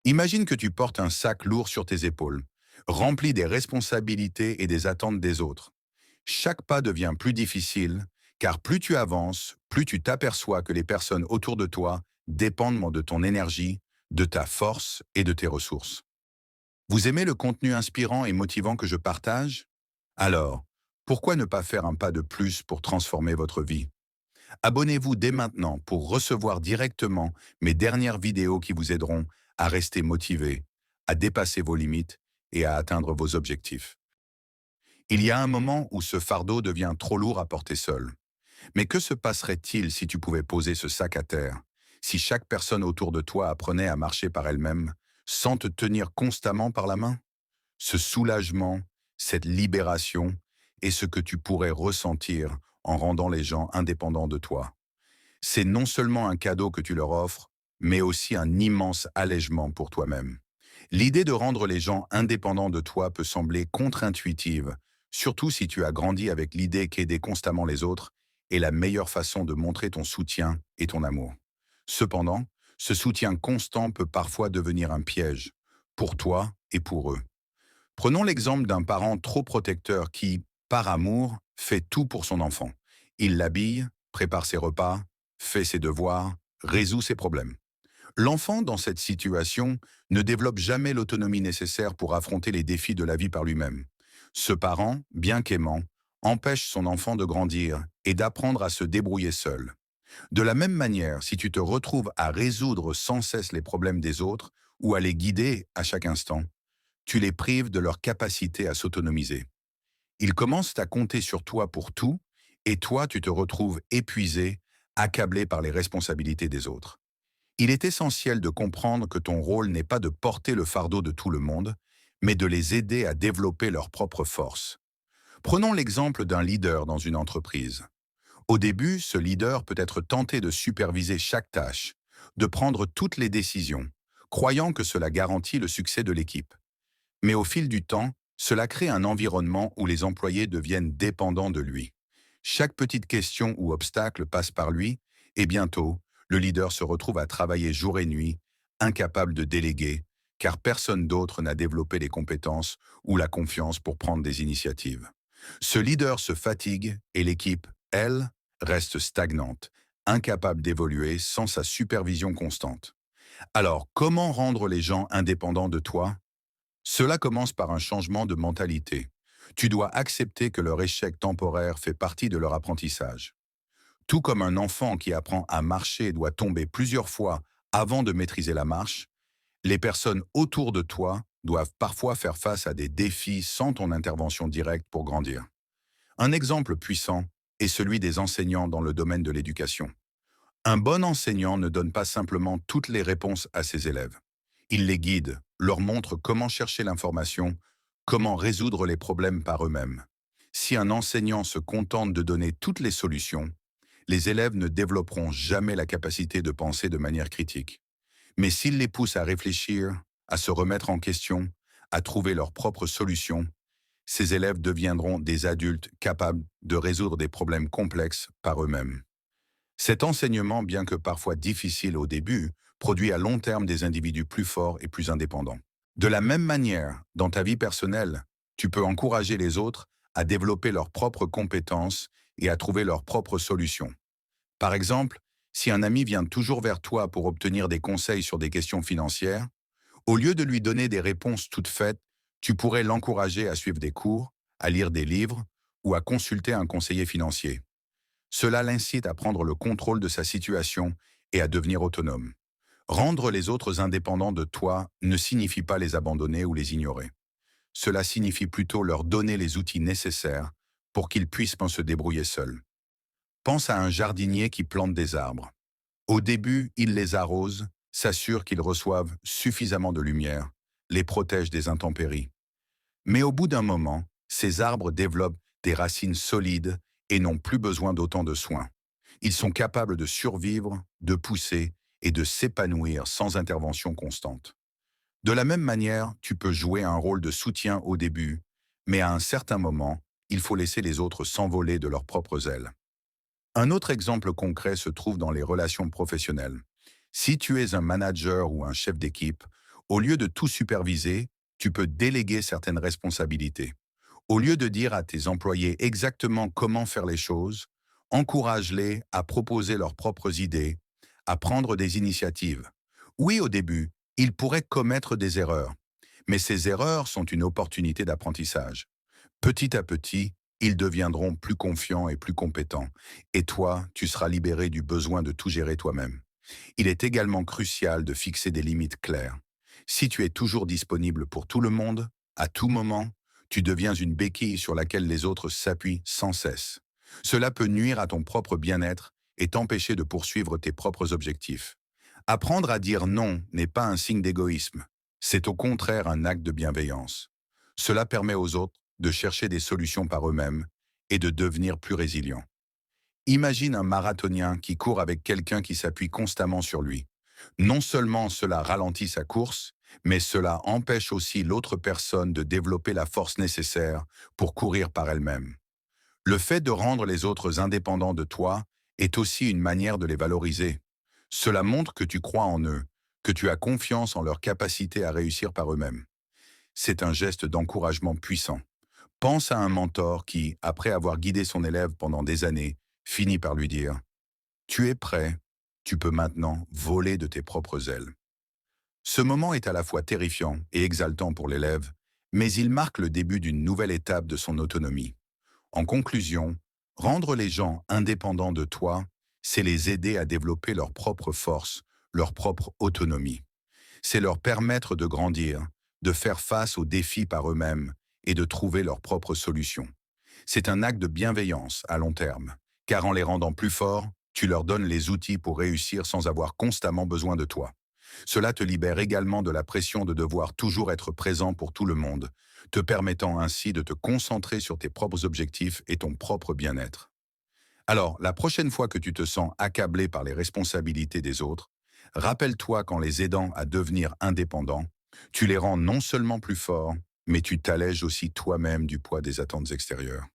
Imagine que tu portes un sac lourd sur tes épaules, rempli des responsabilités et des attentes des autres. Chaque pas devient plus difficile, car plus tu avances, plus tu t'aperçois que les personnes autour de toi dépendent de ton énergie, de ta force et de tes ressources. Vous aimez le contenu inspirant et motivant que je partage? Alors, pourquoi ne pas faire un pas de plus pour transformer votre vie? Abonnez-vous dès maintenant pour recevoir directement mes dernières vidéos qui vous aideront à rester motivé, à dépasser vos limites et à atteindre vos objectifs. Il y a un moment où ce fardeau devient trop lourd à porter seul. Mais que se passerait-il si tu pouvais poser ce sac à terre? Si chaque personne autour de toi apprenait à marcher par elle-même, sans te tenir constamment par la main? Ce soulagement, cette libération est ce que tu pourrais ressentir en rendant les gens indépendants de toi. C'est non seulement un cadeau que tu leur offres, mais aussi un immense allègement pour toi-même. L'idée de rendre les gens indépendants de toi peut sembler contre-intuitive, surtout si tu as grandi avec l'idée qu'aider constamment les autres est la meilleure façon de montrer ton soutien et ton amour. Cependant, ce soutien constant peut parfois devenir un piège, pour toi et pour eux. Prenons l'exemple d'un parent trop protecteur qui, par amour, fait tout pour son enfant. Il l'habille, prépare ses repas, fait ses devoirs, résout ses problèmes. L'enfant, dans cette situation, ne développe jamais l'autonomie nécessaire pour affronter les défis de la vie par lui-même. Ce parent, bien qu'aimant, empêche son enfant de grandir et d'apprendre à se débrouiller seul. De la même manière, si tu te retrouves à résoudre sans cesse les problèmes des autres ou à les guider à chaque instant, tu les prives de leur capacité à s'autonomiser. Ils commencent à compter sur toi pour tout, et toi, tu te retrouves épuisé, accablé par les responsabilités des autres. Il est essentiel de comprendre que ton rôle n'est pas de porter le fardeau de tout le monde, mais de les aider à développer leurs propres forces. Prenons l'exemple d'un leader dans une entreprise. Au début, ce leader peut être tenté de superviser chaque tâche, de prendre toutes les décisions, croyant que cela garantit le succès de l'équipe. Mais au fil du temps, cela crée un environnement où les employés deviennent dépendants de lui. Chaque petite question ou obstacle passe par lui, et bientôt, le leader se retrouve à travailler jour et nuit, incapable de déléguer, car personne d'autre n'a développé les compétences ou la confiance pour prendre des initiatives. Ce leader se fatigue et l'équipe, elle, reste stagnante, incapable d'évoluer sans sa supervision constante. Alors, comment rendre les gens indépendants de toi? Cela commence par un changement de mentalité. Tu dois accepter que leur échec temporaire fait partie de leur apprentissage. Tout comme un enfant qui apprend à marcher doit tomber plusieurs fois avant de maîtriser la marche, les personnes autour de toi doivent parfois faire face à des défis sans ton intervention directe pour grandir. Un exemple puissant est celui des enseignants dans le domaine de l'éducation. Un bon enseignant ne donne pas simplement toutes les réponses à ses élèves. Il les guide, leur montre comment chercher l'information, comment résoudre les problèmes par eux-mêmes. Si un enseignant se contente de donner toutes les solutions, les élèves ne développeront jamais la capacité de penser de manière critique. Mais s'il les pousse à réfléchir, à se remettre en question, à trouver leurs propres solutions, ces élèves deviendront des adultes capables de résoudre des problèmes complexes par eux-mêmes. Cet enseignement, bien que parfois difficile au début, produit à long terme des individus plus forts et plus indépendants. De la même manière, dans ta vie personnelle, tu peux encourager les autres à développer leurs propres compétences et à trouver leurs propres solutions. Par exemple, si un ami vient toujours vers toi pour obtenir des conseils sur des questions financières, au lieu de lui donner des réponses toutes faites, tu pourrais l'encourager à suivre des cours, à lire des livres ou à consulter un conseiller financier. Cela l'incite à prendre le contrôle de sa situation et à devenir autonome. Rendre les autres indépendants de toi ne signifie pas les abandonner ou les ignorer. Cela signifie plutôt leur donner les outils nécessaires pour qu'ils puissent se débrouiller seuls. Pense à un jardinier qui plante des arbres. Au début, il les arrose, s'assure qu'ils reçoivent suffisamment de lumière, les protège des intempéries. Mais au bout d'un moment, ces arbres développent des racines solides et n'ont plus besoin d'autant de soins. Ils sont capables de survivre, de pousser et de s'épanouir sans intervention constante. De la même manière, tu peux jouer un rôle de soutien au début, mais à un certain moment, il faut laisser les autres s'envoler de leurs propres ailes. Un autre exemple concret se trouve dans les relations professionnelles. Si tu es un manager ou un chef d'équipe, Au lieu de tout superviser, tu peux déléguer certaines responsabilités. Au lieu de dire à tes employés exactement comment faire les choses, encourage-les à proposer leurs propres idées, à prendre des initiatives. Oui, au début, ils pourraient commettre des erreurs, mais ces erreurs sont une opportunité d'apprentissage. Petit à petit, ils deviendront plus confiants et plus compétents, et toi, tu seras libéré du besoin de tout gérer toi-même. Il est également crucial de fixer des limites claires. Si tu es toujours disponible pour tout le monde, à tout moment, tu deviens une béquille sur laquelle les autres s'appuient sans cesse. Cela peut nuire à ton propre bien-être et t'empêcher de poursuivre tes propres objectifs. Apprendre à dire non n'est pas un signe d'égoïsme, c'est au contraire un acte de bienveillance. Cela permet aux autres de chercher des solutions par eux-mêmes et de devenir plus résilients. Imagine un marathonien qui court avec quelqu'un qui s'appuie constamment sur lui. Non seulement cela ralentit sa course, mais cela empêche aussi l'autre personne de développer la force nécessaire pour courir par elle-même. Le fait de rendre les autres indépendants de toi est aussi une manière de les valoriser. Cela montre que tu crois en eux, que tu as confiance en leur capacité à réussir par eux-mêmes. C'est un geste d'encouragement puissant. Pense à un mentor qui, après avoir guidé son élève pendant des années, finit par lui dire « Tu es prêt, tu peux maintenant voler de tes propres ailes ». Ce moment est à la fois terrifiant et exaltant pour l'élève, mais il marque le début d'une nouvelle étape de son autonomie. En conclusion, rendre les gens indépendants de toi, c'est les aider à développer leur propre force, leur propre autonomie. C'est leur permettre de grandir, de faire face aux défis par eux-mêmes et de trouver leurs propres solutions. C'est un acte de bienveillance à long terme, car en les rendant plus forts, tu leur donnes les outils pour réussir sans avoir constamment besoin de toi. Cela te libère également de la pression de devoir toujours être présent pour tout le monde, te permettant ainsi de te concentrer sur tes propres objectifs et ton propre bien-être. Alors, la prochaine fois que tu te sens accablé par les responsabilités des autres, rappelle-toi qu'en les aidant à devenir indépendants, tu les rends non seulement plus forts, mais tu t'allèges aussi toi-même du poids des attentes extérieures.